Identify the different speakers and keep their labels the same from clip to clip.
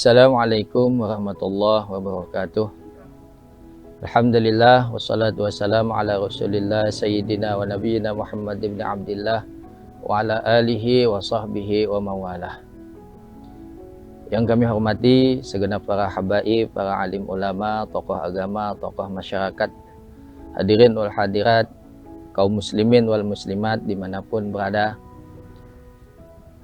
Speaker 1: Assalamualaikum warahmatullahi wabarakatuh. Alhamdulillah wassalatu wassalamu ala Rasulillah sayyidina wa nabiyyina Muhammad ibn Abdillah wa ala alihi wa sahbihi wa mawalah. Yang kami hormati segenap para habaib, para alim ulama, tokoh agama, tokoh masyarakat, hadirin wal hadirat, kaum muslimin wal muslimat dimanapun berada.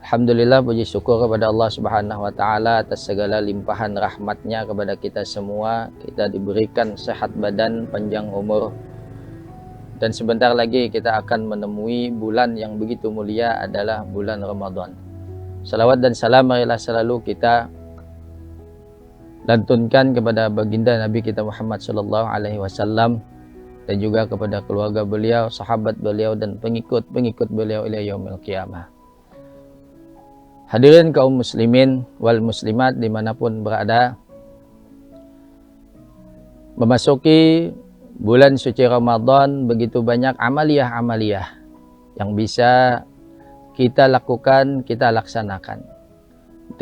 Speaker 1: Alhamdulillah, puji syukur kepada Allah Subhanahu wa Ta'ala atas segala limpahan rahmatnya kepada kita semua. Kita diberikan sehat badan, panjang umur, dan sebentar lagi kita akan menemui bulan yang begitu mulia adalah bulan Ramadan. Salawat dan salam marilah selalu kita lantunkan kepada baginda Nabi kita Muhammad sallallahu alaihi wasallam dan juga kepada keluarga beliau, sahabat beliau, dan pengikut-pengikut beliau ila yaumil qiyamah. Hadirin kaum muslimin wal muslimat dimanapun berada, memasuki bulan suci Ramadan, begitu banyak amaliyah-amaliyah yang bisa kita lakukan, kita laksanakan.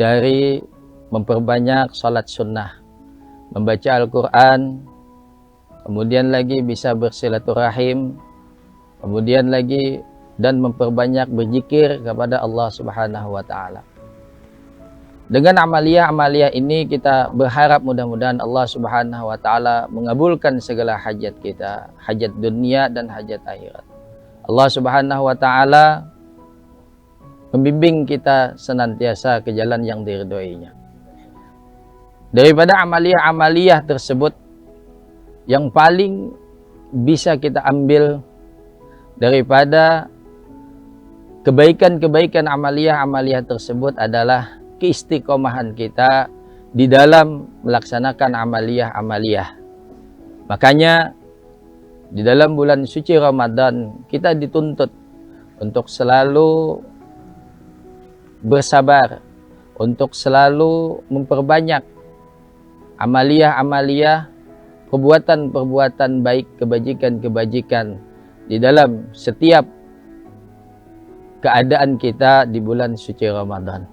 Speaker 1: Dari memperbanyak salat sunnah, membaca Al-Quran, kemudian lagi bisa bersilaturahim, kemudian lagi dan memperbanyak berzikir kepada Allah Subhanahu wa Ta'ala. Dengan amaliyah-amaliyah ini kita berharap mudah-mudahan Allah Subhanahu wa Ta'ala mengabulkan segala hajat kita, hajat dunia dan hajat akhirat. Allah Subhanahu wa Ta'ala membimbing kita senantiasa ke jalan yang diridhoinya. Daripada amaliyah-amaliyah tersebut, yang paling bisa kita ambil daripada kebaikan-kebaikan amaliyah-amaliyah tersebut adalah keistiqomahan kita di dalam melaksanakan amaliyah-amaliyah. Makanya di dalam bulan suci Ramadan kita dituntut untuk selalu bersabar, untuk selalu memperbanyak amaliyah-amaliyah, perbuatan-perbuatan baik, kebajikan-kebajikan di dalam setiap keadaan kita di bulan suci Ramadan.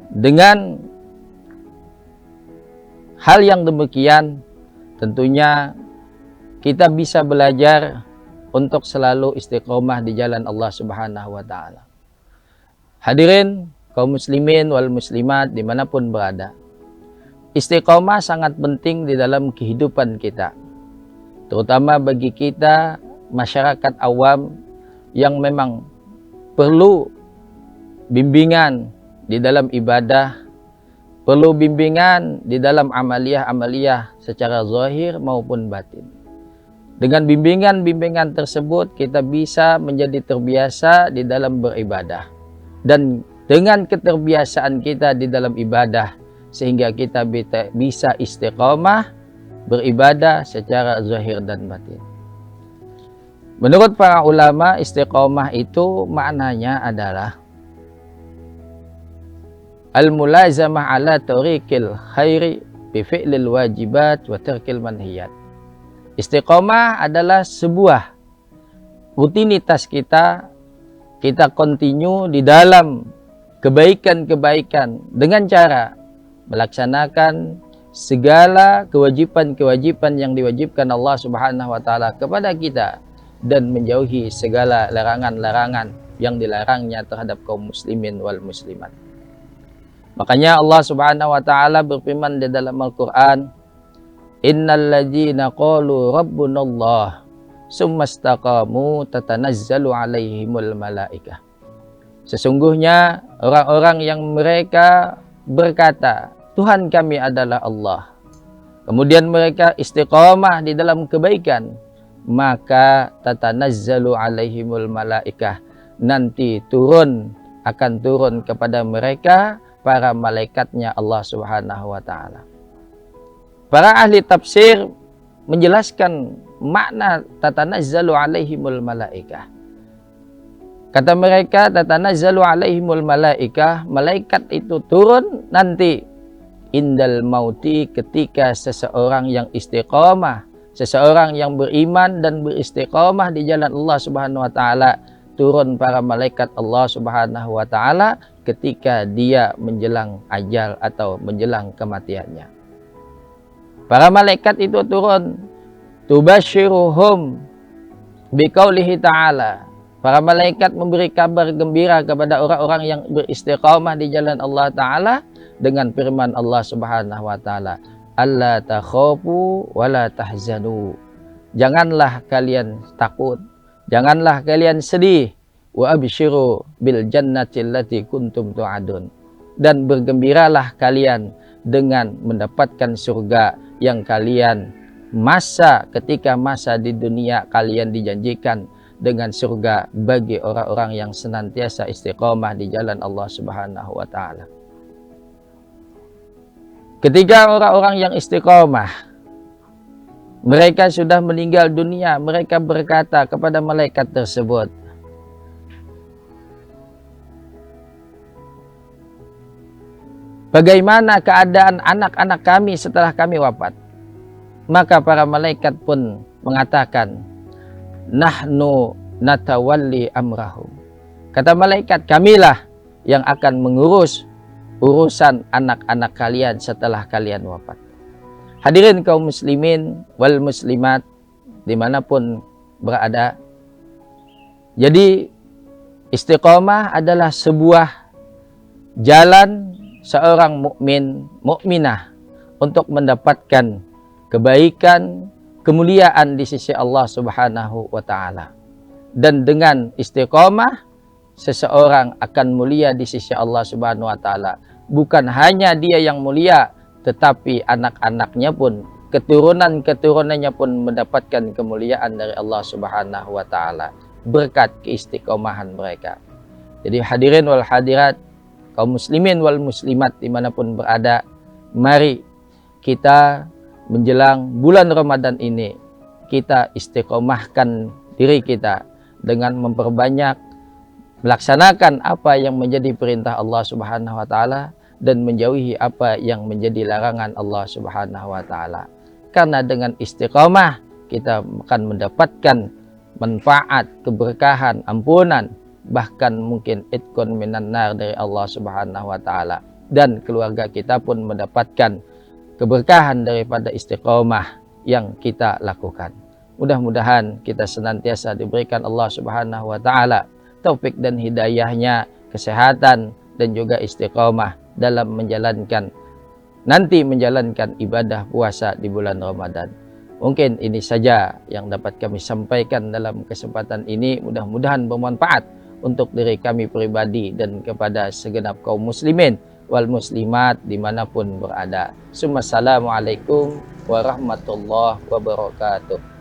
Speaker 1: Dengan hal yang demikian, tentunya kita bisa belajar untuk selalu istiqomah di jalan Allah Subhanahu wa Ta'ala. Hadirin kaum muslimin wal muslimat dimanapun berada, istiqomah sangat penting di dalam kehidupan kita, terutama bagi kita masyarakat awam yang memang perlu bimbingan di dalam ibadah, perlu bimbingan di dalam amaliyah-amaliyah secara zahir maupun batin. Dengan bimbingan-bimbingan tersebut kita bisa menjadi terbiasa di dalam beribadah. Dan dengan keterbiasaan kita di dalam ibadah, sehingga kita bisa istiqomah beribadah secara zahir dan batin. Menurut para ulama, istiqomah itu maknanya adalah al-mulazamah ala tariqil khairi bi fi'lil wajibat wa tarkil manhiyat. Istiqomah adalah sebuah rutinitas kita continue di dalam kebaikan-kebaikan dengan cara melaksanakan segala kewajiban-kewajiban yang diwajibkan Allah Subhanahu wa Ta'ala kepada kita dan menjauhi segala larangan-larangan yang dilarangnya terhadap kaum muslimin wal muslimat. Makanya Allah Subhanahu wa Ta'ala berfirman di dalam Al-Quran, innal ladzina qalu rabbunallah summa istaqamu tatanazzalu alaihimul malaikah. Sesungguhnya orang-orang yang mereka berkata, Tuhan kami adalah Allah, kemudian mereka istiqamah di dalam kebaikan, maka tatanazzalu alaihimul malaikah, nanti akan turun kepada mereka para malaikatnya Allah Subhanahu wa Ta'ala. Para ahli tafsir menjelaskan makna tatanazzalu alaihimul malaikah. Kata mereka, tatanazzalu alaihimul malaikah, malaikat itu turun nanti indal mauti, ketika seseorang yang istiqamah, seseorang yang beriman dan beristiqamah di jalan Allah Subhanahu wa Ta'ala, turun para malaikat Allah Subhanahu wa Ta'ala ketika dia menjelang ajal atau menjelang kematiannya. Para malaikat itu turun, tubashiruhum biqaulihi ta'ala. Para malaikat memberi kabar gembira kepada orang-orang yang beristiqamah di jalan Allah Ta'ala dengan firman Allah Subhanahu wa Ta'ala, alla takhafu wa la tahzanu. Janganlah kalian takut, janganlah kalian sedih, wa abshiru bil jannati allati kuntum tu'adun. Dan bergembiralah kalian dengan mendapatkan surga yang kalian ketika masa di dunia kalian dijanjikan dengan surga bagi orang-orang yang senantiasa istiqomah di jalan Allah Subhanahu wa Ta'ala. Ketika orang-orang yang istiqomah mereka sudah meninggal dunia, mereka berkata kepada malaikat tersebut, bagaimana keadaan anak-anak kami setelah kami wafat? Maka para malaikat pun mengatakan, nahnu natawalli amrahum. Kata malaikat, kamilah yang akan mengurus urusan anak-anak kalian setelah kalian wafat. Hadirin kaum muslimin wal muslimat dimanapun berada. Jadi istiqomah adalah sebuah jalan seorang mukmin, mukminah untuk mendapatkan kebaikan, kemuliaan di sisi Allah Subhanahu wa Ta'ala. Dan dengan istiqomah seseorang akan mulia di sisi Allah Subhanahu wa Ta'ala. Bukan hanya dia yang mulia, tetapi anak-anaknya pun, keturunan-keturunannya pun mendapatkan kemuliaan dari Allah Subhanahu wa Ta'ala berkat keistiqomahan mereka. Jadi hadirin wal hadirat, kaum muslimin wal muslimat dimanapun berada, mari kita menjelang bulan Ramadan ini kita istiqomahkan diri kita dengan memperbanyak melaksanakan apa yang menjadi perintah Allah Subhanahu wa Ta'ala dan menjauhi apa yang menjadi larangan Allah Subhanahu wa Ta'ala. Karena dengan istiqomah kita akan mendapatkan manfaat, keberkahan, ampunan, bahkan mungkin itqun minan nar dari Allah Subhanahu wa Ta'ala, dan keluarga kita pun mendapatkan keberkahan daripada istiqomah yang kita lakukan. Mudah-mudahan kita senantiasa diberikan Allah Subhanahu wa Ta'ala taufik dan hidayahnya, kesehatan dan juga istiqomah dalam menjalankan ibadah puasa di bulan Ramadan. Mungkin ini saja yang dapat kami sampaikan dalam kesempatan ini. Mudah-mudahan bermanfaat untuk diri kami pribadi dan kepada segenap kaum muslimin wal muslimat dimanapun berada. Assalamualaikum warahmatullahi wabarakatuh.